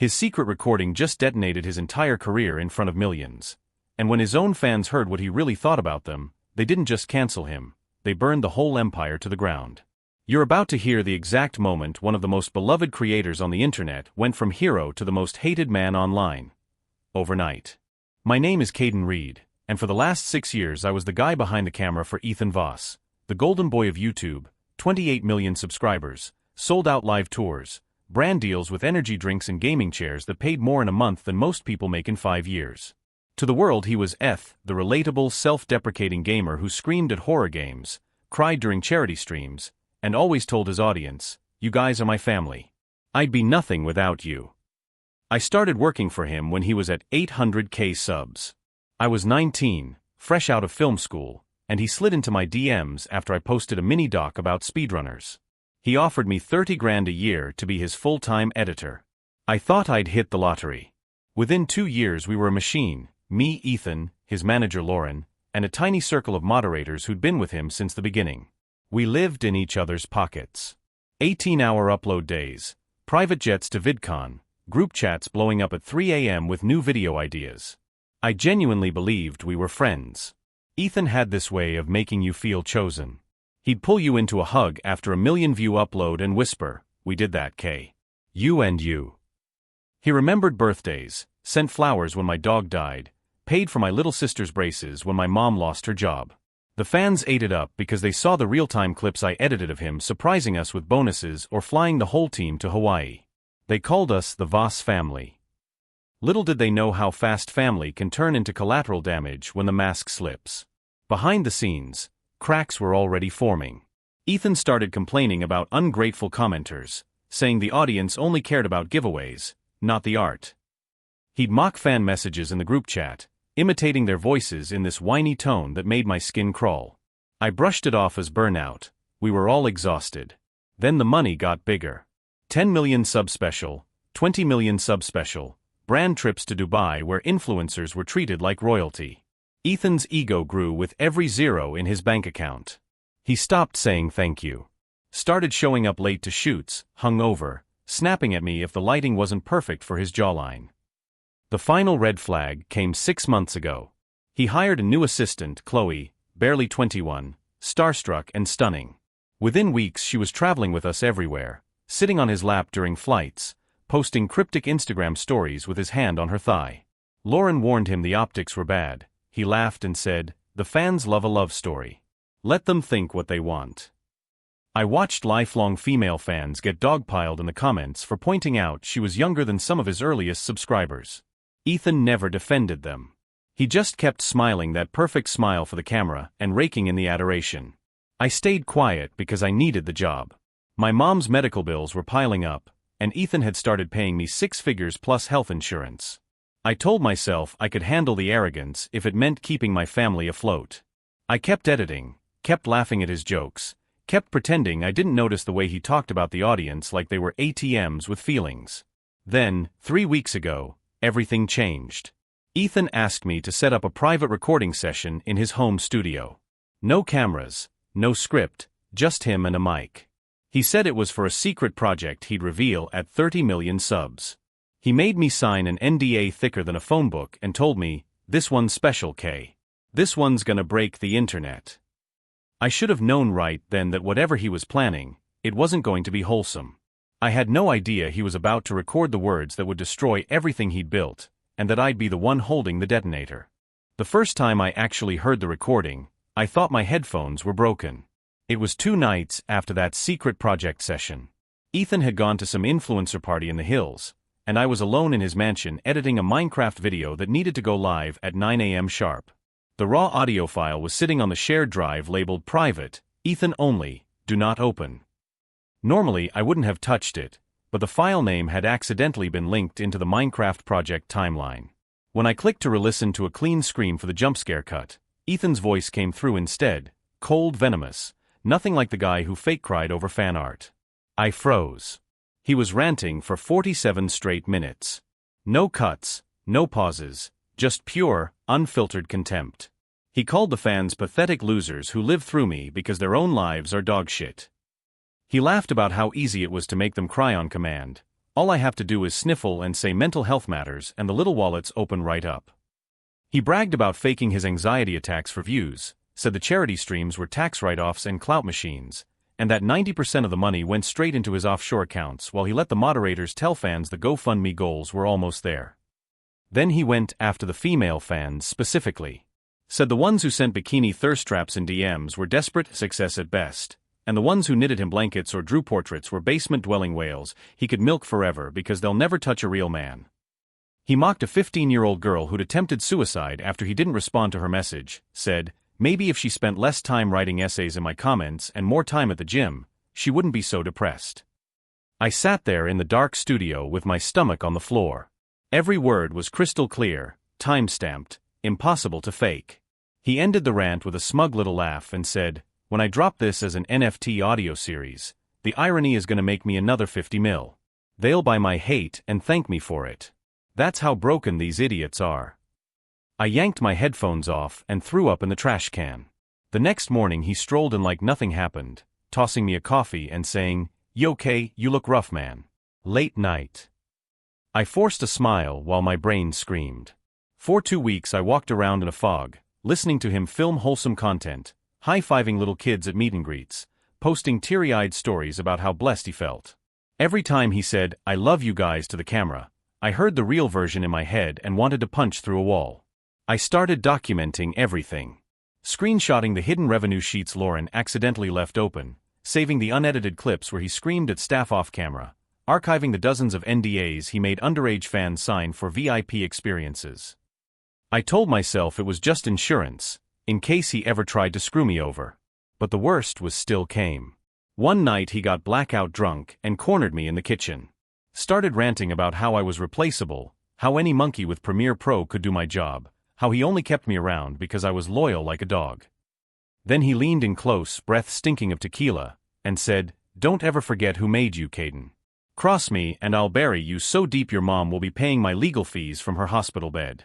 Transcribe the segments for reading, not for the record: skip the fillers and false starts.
His secret recording just detonated his entire career in front of millions. And when his own fans heard what he really thought about them, they didn't just cancel him, they burned the whole empire to the ground. You're about to hear the exact moment one of the most beloved creators on the internet went from hero to the most hated man online. Overnight. My name is Caden Reed, and for the last 6 years I was the guy behind the camera for Ethan Voss, the golden boy of YouTube, 28 million subscribers, sold-out live tours, brand deals with energy drinks and gaming chairs that paid more in a month than most people make in 5 years. To the world he was the relatable, self-deprecating gamer who screamed at horror games, cried during charity streams, and always told his audience, "You guys are my family. I'd be nothing without you." I started working for him when he was at 800k subs. I was 19, fresh out of film school, and he slid into my DMs after I posted a mini-doc about speedrunners. He offered me 30 grand a year to be his full-time editor. I thought I'd hit the lottery. Within 2 years we were a machine, me, Ethan, his manager Lauren, and a tiny circle of moderators who'd been with him since the beginning. We lived in each other's pockets. 18-hour upload days, private jets to VidCon, group chats blowing up at 3 a.m. with new video ideas. I genuinely believed we were friends. Ethan had this way of making you feel chosen. He'd pull you into a hug after a 1 million view upload and whisper, "We did that, K. You and you." He remembered birthdays, sent flowers when my dog died, paid for my little sister's braces when my mom lost her job. The fans ate it up because they saw the real-time clips I edited of him surprising us with bonuses or flying the whole team to Hawaii. They called us the Voss family. Little did they know how fast family can turn into collateral damage when the mask slips. Behind the scenes, cracks were already forming. Ethan started complaining about ungrateful commenters, saying the audience only cared about giveaways, not the art. He'd mock fan messages in the group chat, imitating their voices in this whiny tone that made my skin crawl. I brushed it off as burnout. We were all exhausted. Then the money got bigger. 10 million sub special, 20 million sub special, brand trips to Dubai where influencers were treated like royalty. Ethan's ego grew with every zero in his bank account. He stopped saying thank you. Started showing up late to shoots, hungover, snapping at me if the lighting wasn't perfect for his jawline. The final red flag came 6 months ago. He hired a new assistant, Chloe, barely 21, starstruck and stunning. Within weeks she was traveling with us everywhere, sitting on his lap during flights, posting cryptic Instagram stories with his hand on her thigh. Lauren warned him the optics were bad. He laughed and said, "The fans love a love story. Let them think what they want." I watched lifelong female fans get dogpiled in the comments for pointing out she was younger than some of his earliest subscribers. Ethan never defended them. He just kept smiling that perfect smile for the camera and raking in the adoration. I stayed quiet because I needed the job. My mom's medical bills were piling up, and Ethan had started paying me 6 figures plus health insurance. I told myself I could handle the arrogance if it meant keeping my family afloat. I kept editing, kept laughing at his jokes, kept pretending I didn't notice the way he talked about the audience like they were ATMs with feelings. Then, 3 weeks ago, everything changed. Ethan asked me to set up a private recording session in his home studio. No cameras, no script, just him and a mic. He said it was for a secret project he'd reveal at 30 million subs. He made me sign an NDA thicker than a phone book and told me, "This one's special, K. This one's gonna break the internet." I should have known right then that whatever he was planning, it wasn't going to be wholesome. I had no idea he was about to record the words that would destroy everything he'd built, and that I'd be the one holding the detonator. The first time I actually heard the recording, I thought my headphones were broken. It was 2 nights after that secret project session. Ethan had gone to some influencer party in the hills, and I was alone in his mansion editing a Minecraft video that needed to go live at 9 a.m. sharp. The raw audio file was sitting on the shared drive labeled private, Ethan only, do not open. Normally I wouldn't have touched it, but the file name had accidentally been linked into the Minecraft project timeline. When I clicked to re-listen to a clean scream for the jump scare cut, Ethan's voice came through instead, cold, venomous, nothing like the guy who fake cried over fan art. I froze. He was ranting for 47 straight minutes. No cuts, no pauses, just pure, unfiltered contempt. He called the fans pathetic losers who live through me because their own lives are dog shit. He laughed about how easy it was to make them cry on command, All I have to do is sniffle and say mental health matters and the little wallets open right up. He bragged about faking his anxiety attacks for views, said the charity streams were tax write-offs and clout machines, and that 90% of the money went straight into his offshore accounts while he let the moderators tell fans the GoFundMe goals were almost there. Then he went after the female fans specifically. Said the ones who sent bikini thirst traps in DMs were desperate success at best, and the ones who knitted him blankets or drew portraits were basement-dwelling whales he could milk forever because they'll never touch a real man. He mocked a 15-year-old girl who'd attempted suicide after he didn't respond to her message, said, maybe if she spent less time writing essays in my comments and more time at the gym, she wouldn't be so depressed. I sat there in the dark studio with my stomach on the floor. Every word was crystal clear, time-stamped, impossible to fake. He ended the rant with a smug little laugh and said, when I drop this as an NFT audio series, the irony is gonna make me another 50 mil. They'll buy my hate and thank me for it. That's how broken these idiots are. I yanked my headphones off and threw up in the trash can. The next morning he strolled in like nothing happened, tossing me a coffee and saying, "Yo K, you look rough man." Late night. I forced a smile while my brain screamed. For 2 weeks I walked around in a fog, listening to him film wholesome content, high-fiving little kids at meet and greets, posting teary-eyed stories about how blessed he felt. Every time he said, "I love you guys" to the camera, I heard the real version in my head and wanted to punch through a wall. I started documenting everything. Screenshotting the hidden revenue sheets Lauren accidentally left open, saving the unedited clips where he screamed at staff off camera, archiving the dozens of NDAs he made underage fans sign for VIP experiences. I told myself it was just insurance, in case he ever tried to screw me over. But the worst was still came. One night he got blackout drunk and cornered me in the kitchen. Started ranting about how I was replaceable, how any monkey with Premiere Pro could do my job, how he only kept me around because I was loyal like a dog. Then he leaned in close, breath stinking of tequila, and said, "Don't ever forget who made you, Caden. Cross me and I'll bury you so deep your mom will be paying my legal fees from her hospital bed."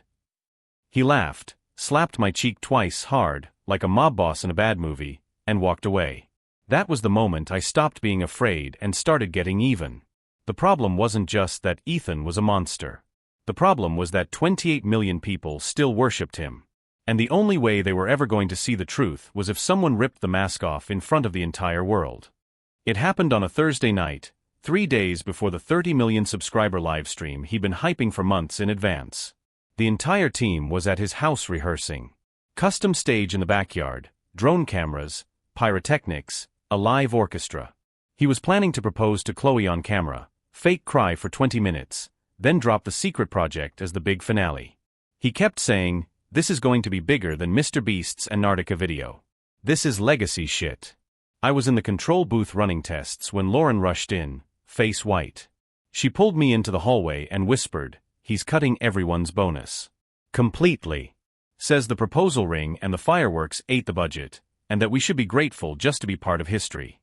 He laughed, slapped my cheek twice hard, like a mob boss in a bad movie, and walked away. That was the moment I stopped being afraid and started getting even. The problem wasn't just that Ethan was a monster. The problem was that 28 million people still worshipped him. And the only way they were ever going to see the truth was if someone ripped the mask off in front of the entire world. It happened on a Thursday night, 3 days before the 30 million subscriber livestream he'd been hyping for months in advance. The entire team was at his house rehearsing. Custom stage in the backyard, drone cameras, pyrotechnics, a live orchestra. He was planning to propose to Chloe on camera, fake cry for 20 minutes, then drop the secret project as the big finale. He kept saying, "This is going to be bigger than Mr. Beast's Antarctica video. This is legacy shit." I was in the control booth running tests when Lauren rushed in, face white. She pulled me into the hallway and whispered, "He's cutting everyone's bonus. Completely. Says the proposal ring and the fireworks ate the budget, and that we should be grateful just to be part of history."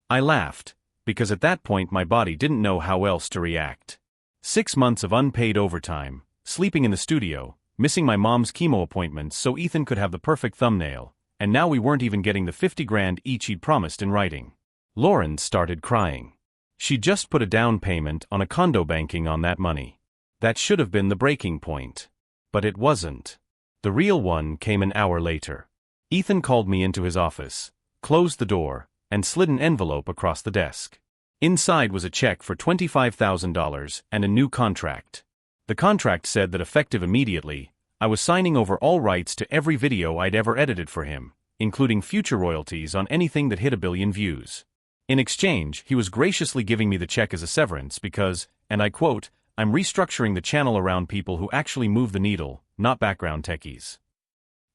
I laughed, because at that point my body didn't know how else to react. 6 months of unpaid overtime, sleeping in the studio, missing my mom's chemo appointments so Ethan could have the perfect thumbnail, and now we weren't even getting the 50 grand each he'd promised in writing. Lauren started crying. She'd just put a down payment on a condo banking on that money. That should have been the breaking point. But it wasn't. The real one came an hour later. Ethan called me into his office, closed the door, and slid an envelope across the desk. Inside was a check for $25,000 and a new contract. The contract said that effective immediately, I was signing over all rights to every video I'd ever edited for him, including future royalties on anything that hit 1 billion views. In exchange, he was graciously giving me the check as a severance because, and I quote, "I'm restructuring the channel around people who actually move the needle, not background techies."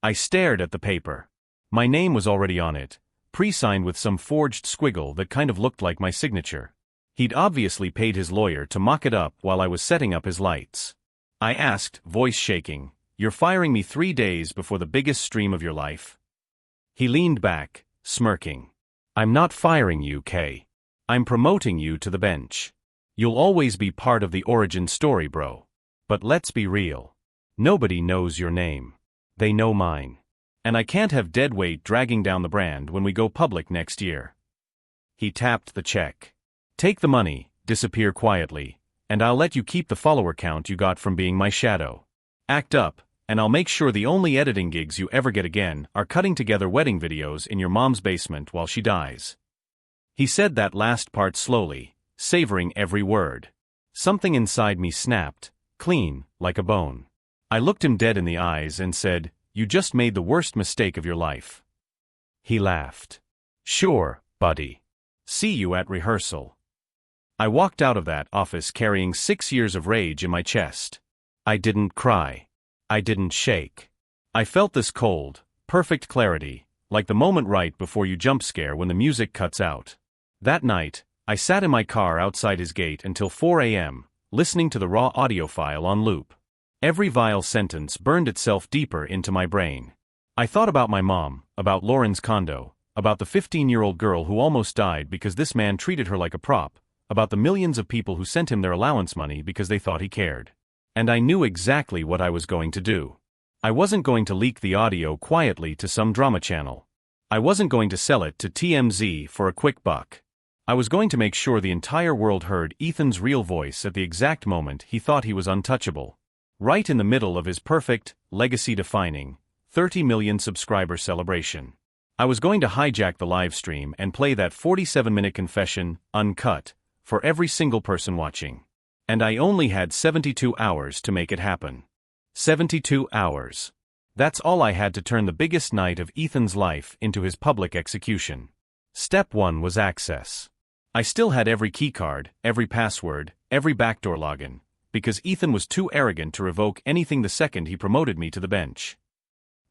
I stared at the paper. My name was already on it, pre-signed with some forged squiggle that kind of looked like my signature. He'd obviously paid his lawyer to mock it up while I was setting up his lights. I asked, voice shaking, "You're firing me 3 days before the biggest stream of your life?" He leaned back, smirking. "I'm not firing you, Kay. I'm promoting you to the bench. You'll always be part of the origin story, bro. But let's be real. Nobody knows your name. They know mine. And I can't have dead weight dragging down the brand when we go public next year." He tapped the check. "Take the money, disappear quietly, and I'll let you keep the follower count you got from being my shadow. Act up, and I'll make sure the only editing gigs you ever get again are cutting together wedding videos in your mom's basement while she dies." He said that last part slowly, savoring every word. Something inside me snapped, clean, like a bone. I looked him dead in the eyes and said, "You just made the worst mistake of your life." He laughed. "Sure, buddy. See you at rehearsal." I walked out of that office carrying 6 years of rage in my chest. I didn't cry. I didn't shake. I felt this cold, perfect clarity, like the moment right before you jump scare when the music cuts out. That night, I sat in my car outside his gate until 4 a.m., listening to the raw audio file on loop. Every vile sentence burned itself deeper into my brain. I thought about my mom, about Lauren's condo, about the 15-year-old girl who almost died because this man treated her like a prop, about the millions of people who sent him their allowance money because they thought he cared. And I knew exactly what I was going to do. I wasn't going to leak the audio quietly to some drama channel. I wasn't going to sell it to TMZ for a quick buck. I was going to make sure the entire world heard Ethan's real voice at the exact moment he thought he was untouchable. Right in the middle of his perfect, legacy-defining, 30 million subscriber celebration. I was going to hijack the live stream and play that 47-minute confession, uncut, for every single person watching. And I only had 72 hours to make it happen. 72 hours. That's all I had to turn the biggest night of Ethan's life into his public execution. Step 1 was access. I still had every keycard, every password, every backdoor login, because Ethan was too arrogant to revoke anything the second he promoted me to the bench.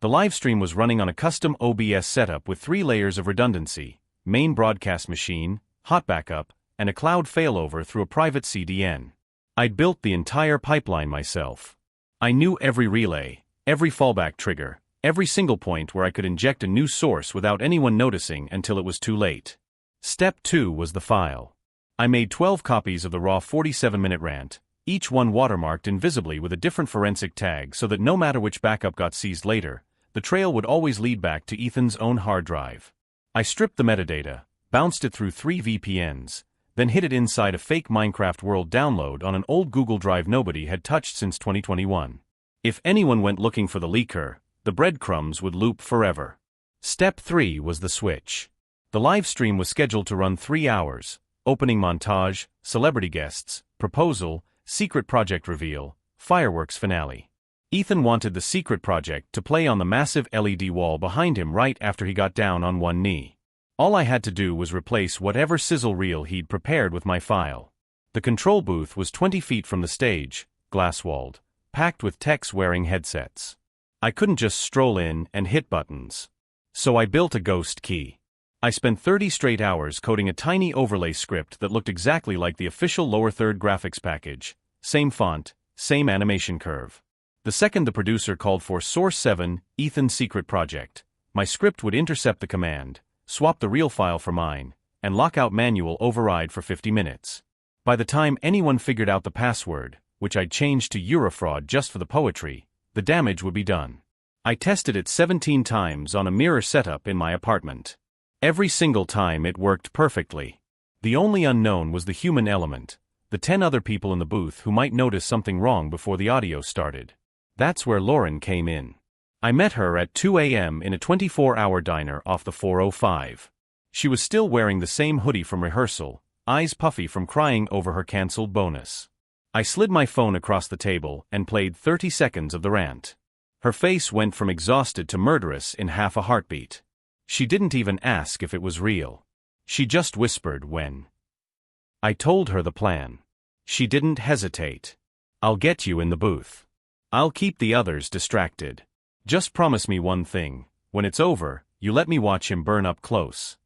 The livestream was running on a custom OBS setup with 3 layers of redundancy: main broadcast machine, hot backup, and a cloud failover through a private CDN. I'd built the entire pipeline myself. I knew every relay, every fallback trigger, every single point where I could inject a new source without anyone noticing until it was too late. Step 2 was the file. I made 12 copies of the raw 47-minute rant, each one watermarked invisibly with a different forensic tag so that no matter which backup got seized later, the trail would always lead back to Ethan's own hard drive. I stripped the metadata, bounced it through 3 VPNs, then hid it inside a fake Minecraft world download on an old Google Drive nobody had touched since 2021. If anyone went looking for the leaker, the breadcrumbs would loop forever. Step 3 was the switch. The live stream was scheduled to run 3 hours: opening montage, celebrity guests, proposal, secret project reveal, fireworks finale. Ethan wanted the secret project to play on the massive LED wall behind him right after he got down on one knee. All I had to do was replace whatever sizzle reel he'd prepared with my file. The control booth was 20 feet from the stage, glass-walled, packed with techs wearing headsets. I couldn't just stroll in and hit buttons. So I built a ghost key. I spent 30 straight hours coding a tiny overlay script that looked exactly like the official lower third graphics package, same font, same animation curve. The second the producer called for Source 7, Ethan's secret project, my script would intercept the command, swap the real file for mine, and lock out manual override for 50 minutes. By the time anyone figured out the password, which I'd changed to Eurofraud just for the poetry, the damage would be done. I tested it 17 times on a mirror setup in my apartment. Every single time it worked perfectly. The only unknown was the human element, the 10 other people in the booth who might notice something wrong before the audio started. That's where Lauren came in. I met her at 2 a.m. in a 24-hour diner off the 405. She was still wearing the same hoodie from rehearsal, eyes puffy from crying over her canceled bonus. I slid my phone across the table and played 30 seconds of the rant. Her face went from exhausted to murderous in half a heartbeat. She didn't even ask if it was real. She just whispered when I told her the plan. She didn't hesitate. "I'll get you in the booth. I'll keep the others distracted. Just promise me one thing: when it's over, you let me watch him burn up close."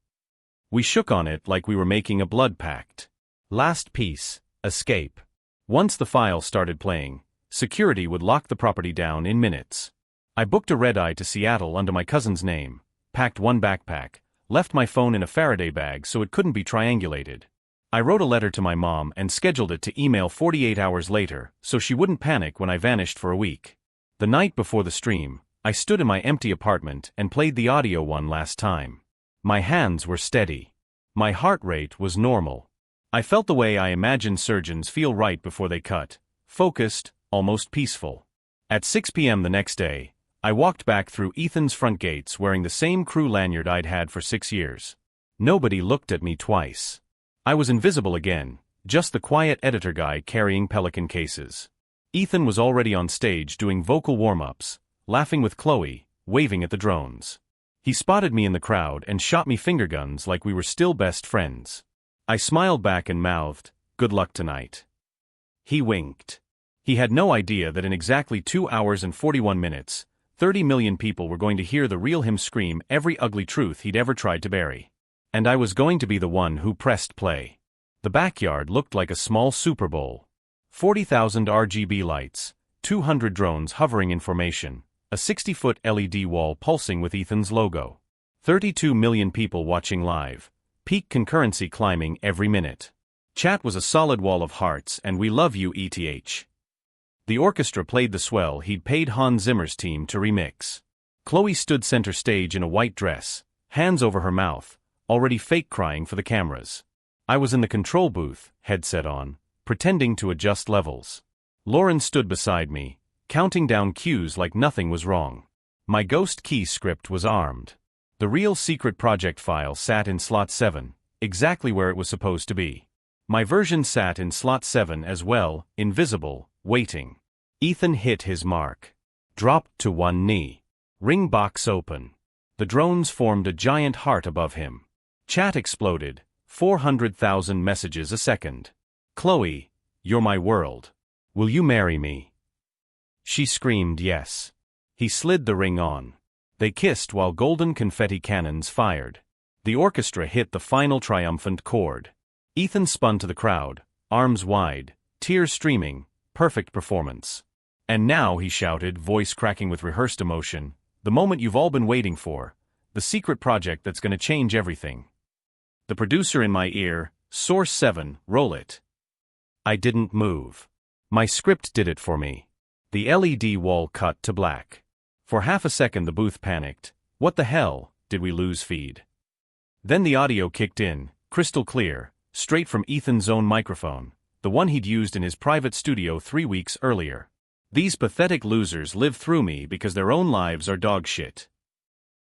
We shook on it like we were making a blood pact. Last piece: escape. Once the file started playing, security would lock the property down in minutes. I booked a red-eye to Seattle under my cousin's name, packed one backpack, left my phone in a Faraday bag so it couldn't be triangulated. I wrote a letter to my mom and scheduled it to email 48 hours later so she wouldn't panic when I vanished for a week. The night before the stream, I stood in my empty apartment and played the audio one last time. My hands were steady. My heart rate was normal. I felt the way I imagine surgeons feel right before they cut, focused, almost peaceful. At 6 p.m. the next day, I walked back through Ethan's front gates wearing the same crew lanyard I'd had for 6 years. Nobody looked at me twice. I was invisible again, just the quiet editor guy carrying Pelican cases. Ethan was already on stage doing vocal warm-ups, laughing with Chloe, waving at the drones. He spotted me in the crowd and shot me finger guns like we were still best friends. I smiled back and mouthed, "Good luck tonight." He winked. He had no idea that in exactly 2 hours and 41 minutes, 30 million people were going to hear the real him scream every ugly truth he'd ever tried to bury. And I was going to be the one who pressed play. The backyard looked like a small Super Bowl. 40,000 RGB lights, 200 drones hovering in formation, a 60-foot LED wall pulsing with Ethan's logo. 32 million people watching live, peak concurrency climbing every minute. Chat was a solid wall of hearts and "We love you ETH." The orchestra played the swell he'd paid Hans Zimmer's team to remix. Chloe stood center stage in a white dress, hands over her mouth, already fake crying for the cameras. I was in the control booth, headset on, pretending to adjust levels. Lauren stood beside me, counting down cues like nothing was wrong. My ghost key script was armed. The real secret project file sat in slot 7, exactly where it was supposed to be. My version sat in slot 7 as well, invisible, waiting. Ethan hit his mark. Dropped to one knee. Ring box open. The drones formed a giant heart above him. Chat exploded, 400,000 messages a second. "Chloe, you're my world. Will you marry me?" She screamed yes. He slid the ring on. They kissed while golden confetti cannons fired. The orchestra hit the final triumphant chord. Ethan spun to the crowd, arms wide, tears streaming, perfect performance. "And now," he shouted, voice cracking with rehearsed emotion, "the moment you've all been waiting for, the secret project that's going to change everything." The producer in my ear, "Source 7, roll it." I didn't move. My script did it for me. The LED wall cut to black. For half a second the booth panicked. What the hell, did we lose feed? Then the audio kicked in, crystal clear, straight from Ethan's own microphone, the one he'd used in his private studio 3 weeks earlier. "These pathetic losers live through me because their own lives are dog shit."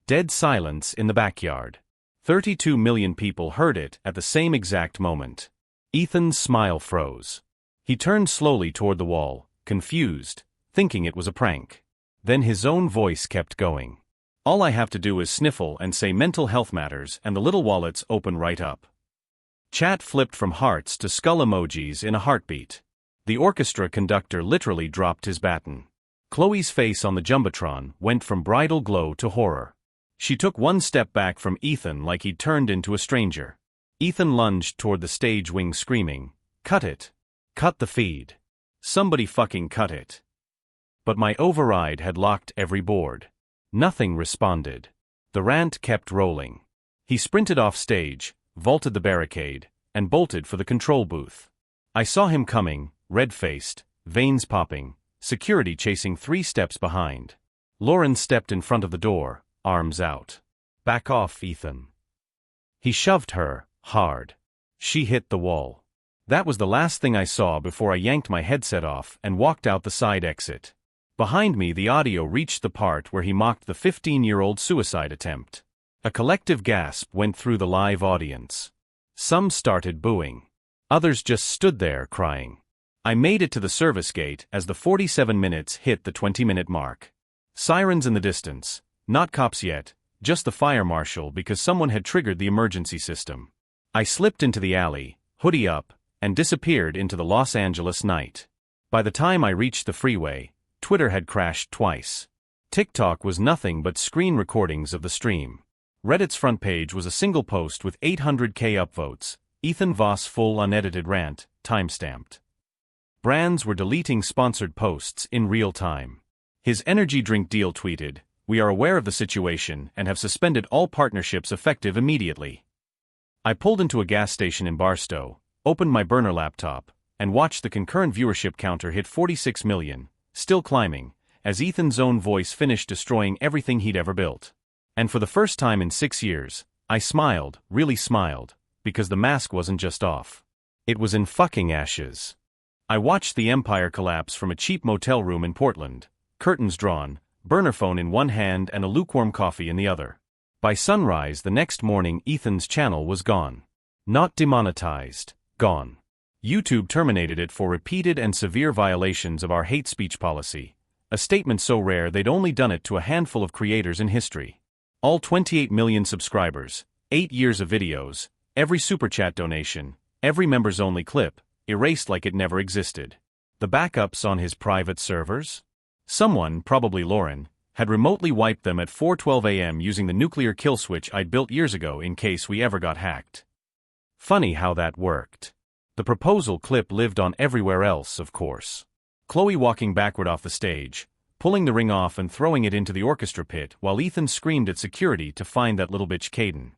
Dead silence in the backyard. 32 million people heard it at the same exact moment. Ethan's smile froze. He turned slowly toward the wall, confused, thinking it was a prank. Then his own voice kept going. "All I have to do is sniffle and say mental health matters and the little wallets open right up." Chat flipped from hearts to skull emojis in a heartbeat. The orchestra conductor literally dropped his baton. Chloe's face on the jumbotron went from bridal glow to horror. She took one step back from Ethan like he'd turned into a stranger. Ethan lunged toward the stage wing screaming, "Cut it! Cut the feed! Somebody fucking cut it!" But my override had locked every board. Nothing responded. The rant kept rolling. He sprinted off stage, vaulted the barricade, and bolted for the control booth. I saw him coming, red-faced, veins popping, security chasing 3 steps behind. Lauren stepped in front of the door, arms out. "Back off, Ethan." He shoved her, hard. She hit the wall. That was the last thing I saw before I yanked my headset off and walked out the side exit. Behind me the audio reached the part where he mocked the 15-year-old suicide attempt. A collective gasp went through the live audience. Some started booing. Others just stood there crying. I made it to the service gate as the 47 minutes hit the 20-minute mark. Sirens in the distance, not cops yet, just the fire marshal because someone had triggered the emergency system. I slipped into the alley, hoodie up, and disappeared into the Los Angeles night. By the time I reached the freeway, Twitter had crashed twice. TikTok was nothing but screen recordings of the stream. Reddit's front page was a single post with 800K upvotes, Ethan Voss full unedited rant, timestamped. Brands were deleting sponsored posts in real time. His energy drink deal tweeted, "We are aware of the situation and have suspended all partnerships effective immediately." I pulled into a gas station in Barstow, opened my burner laptop, and watched the concurrent viewership counter hit 46 million, still climbing, as Ethan's own voice finished destroying everything he'd ever built. And for the first time in 6 years, I smiled, really smiled, because the mask wasn't just off. It was in fucking ashes. I watched the empire collapse from a cheap motel room in Portland, curtains drawn, burner phone in one hand and a lukewarm coffee in the other. By sunrise the next morning Ethan's channel was gone. Not demonetized, gone. YouTube terminated it for repeated and severe violations of our hate speech policy, a statement so rare they'd only done it to a handful of creators in history. All 28 million subscribers, 8 years of videos, every super chat donation, every members-only clip, erased like it never existed. The backups on his private servers? Someone, probably Lauren, had remotely wiped them at 4:12 a.m. using the nuclear kill switch I'd built years ago in case we ever got hacked. Funny how that worked. The proposal clip lived on everywhere else, of course. Chloe walking backward off the stage, pulling the ring off and throwing it into the orchestra pit while Ethan screamed at security to find that little bitch Caden.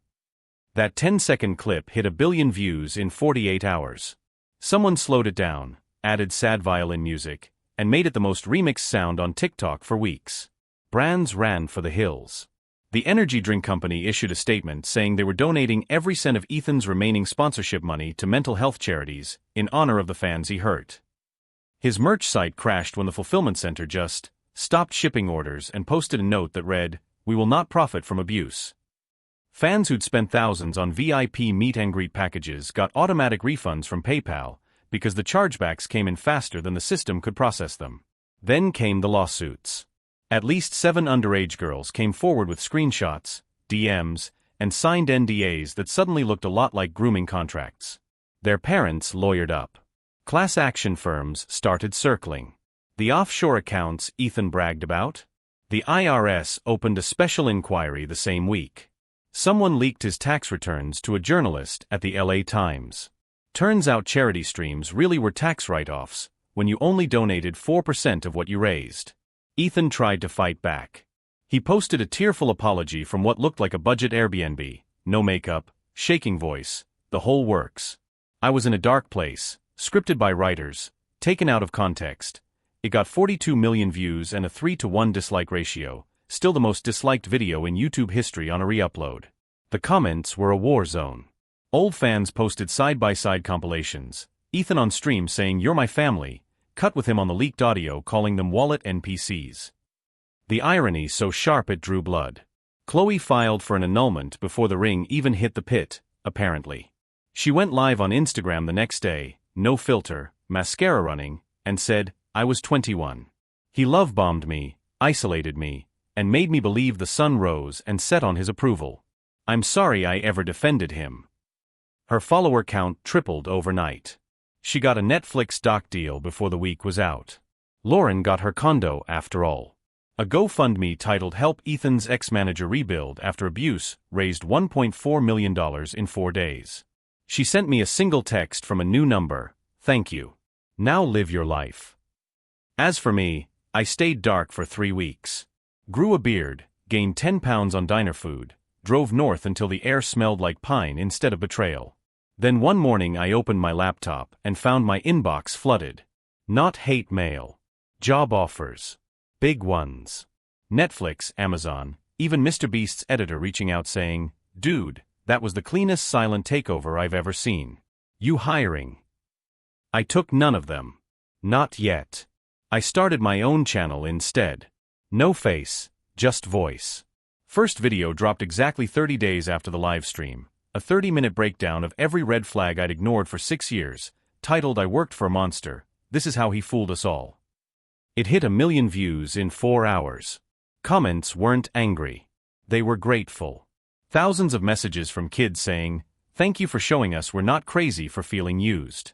That 10-second clip hit 1 billion views in 48 hours. Someone slowed it down, added sad violin music, and made it the most remixed sound on TikTok for weeks. Brands ran for the hills. The energy drink company issued a statement saying they were donating every cent of Ethan's remaining sponsorship money to mental health charities in honor of the fans he hurt. His merch site crashed when the fulfillment center just stopped shipping orders and posted a note that read, "We will not profit from abuse." Fans who'd spent thousands on VIP meet and greet packages got automatic refunds from PayPal because the chargebacks came in faster than the system could process them. Then came the lawsuits. At least 7 underage girls came forward with screenshots, DMs, and signed NDAs that suddenly looked a lot like grooming contracts. Their parents lawyered up. Class action firms started circling. The offshore accounts Ethan bragged about? The IRS opened a special inquiry the same week. Someone leaked his tax returns to a journalist at the LA Times. Turns out charity streams really were tax write-offs when you only donated 4% of what you raised. Ethan tried to fight back. He posted a tearful apology from what looked like a budget Airbnb, no makeup, shaking voice, the whole works. I was in a dark place, scripted by writers, taken out of context. It got 42 million views and a 3-to-1 dislike ratio, still the most disliked video in YouTube history on a re-upload. The comments were a war zone. Old fans posted side-by-side compilations, Ethan on stream saying "You're my family," cut with him on the leaked audio calling them wallet NPCs. The irony so sharp it drew blood. Chloe filed for an annulment before the ring even hit the pit, apparently. She went live on Instagram the next day, no filter, mascara running, and said, "I was 21. He love-bombed me, isolated me, and made me believe the sun rose and set on his approval. I'm sorry I ever defended him." Her follower count tripled overnight. She got a Netflix doc deal before the week was out. Lauren got her condo after all. A GoFundMe titled "Help Ethan's Ex-Manager Rebuild After Abuse" raised $1.4 million in 4 days. She sent me a single text from a new number, "Thank you. Now live your life." As for me, I stayed dark for 3 weeks. Grew a beard, gained 10 pounds on diner food, drove north until the air smelled like pine instead of betrayal. Then one morning I opened my laptop and found my inbox flooded. Not hate mail. Job offers. Big ones. Netflix, Amazon, even MrBeast's editor reaching out saying, "Dude, that was the cleanest silent takeover I've ever seen. You hiring?" I took none of them. Not yet. I started my own channel instead. No face, just voice. First video dropped exactly 30 days after the live stream. A 30-minute breakdown of every red flag I'd ignored for 6 years, titled "I Worked for a Monster, This is How He Fooled Us All." It hit 1 million views in 4 hours. Comments weren't angry. They were grateful. Thousands of messages from kids saying, "Thank you for showing us we're not crazy for feeling used."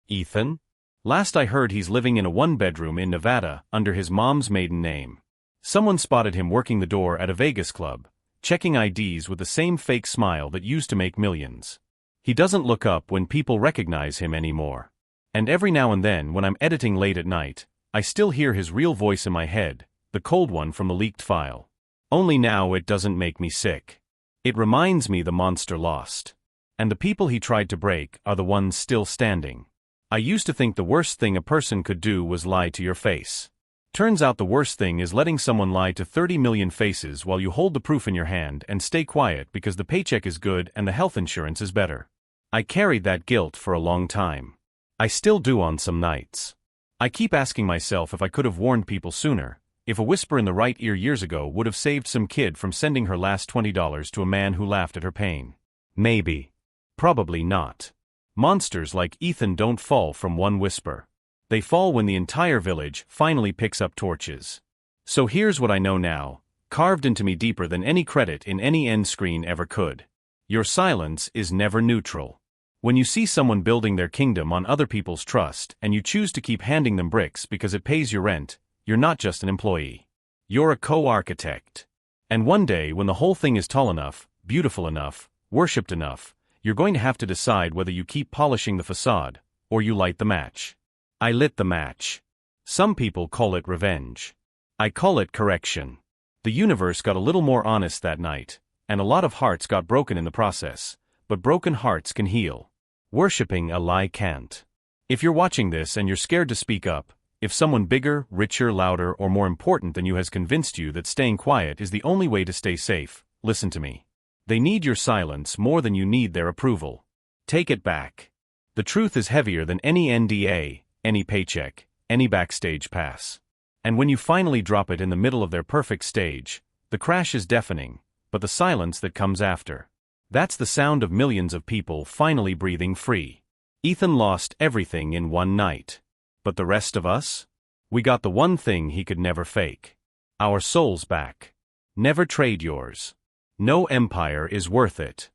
Ethan? Last I heard he's living in a 1-bedroom in Nevada under his mom's maiden name. Someone spotted him working the door at a Vegas club, checking IDs with the same fake smile that used to make millions. He doesn't look up when people recognize him anymore. And every now and then when I'm editing late at night, I still hear his real voice in my head, the cold one from the leaked file. Only now it doesn't make me sick. It reminds me the monster lost. And the people he tried to break are the ones still standing. I used to think the worst thing a person could do was lie to your face. Turns out the worst thing is letting someone lie to 30 million faces while you hold the proof in your hand and stay quiet because the paycheck is good and the health insurance is better. I carried that guilt for a long time. I still do on some nights. I keep asking myself if I could have warned people sooner, if a whisper in the right ear years ago would have saved some kid from sending her last $20 to a man who laughed at her pain. Maybe. Probably not. Monsters like Ethan don't fall from one whisper. They fall when the entire village finally picks up torches. So here's what I know now, carved into me deeper than any credit in any end screen ever could. Your silence is never neutral. When you see someone building their kingdom on other people's trust and you choose to keep handing them bricks because it pays your rent, you're not just an employee. You're a co-architect. And one day when the whole thing is tall enough, beautiful enough, worshipped enough, you're going to have to decide whether you keep polishing the facade, or you light the match. I lit the match. Some people call it revenge. I call it correction. The universe got a little more honest that night, and a lot of hearts got broken in the process, but broken hearts can heal. Worshipping a lie can't. If you're watching this and you're scared to speak up, if someone bigger, richer, louder, or more important than you has convinced you that staying quiet is the only way to stay safe, listen to me. They need your silence more than you need their approval. Take it back. The truth is heavier than any NDA, any paycheck, any backstage pass. And when you finally drop it in the middle of their perfect stage, the crash is deafening, but the silence that comes after. That's the sound of millions of people finally breathing free. Ethan lost everything in one night. But the rest of us? We got the one thing he could never fake. Our souls back. Never trade yours. No empire is worth it.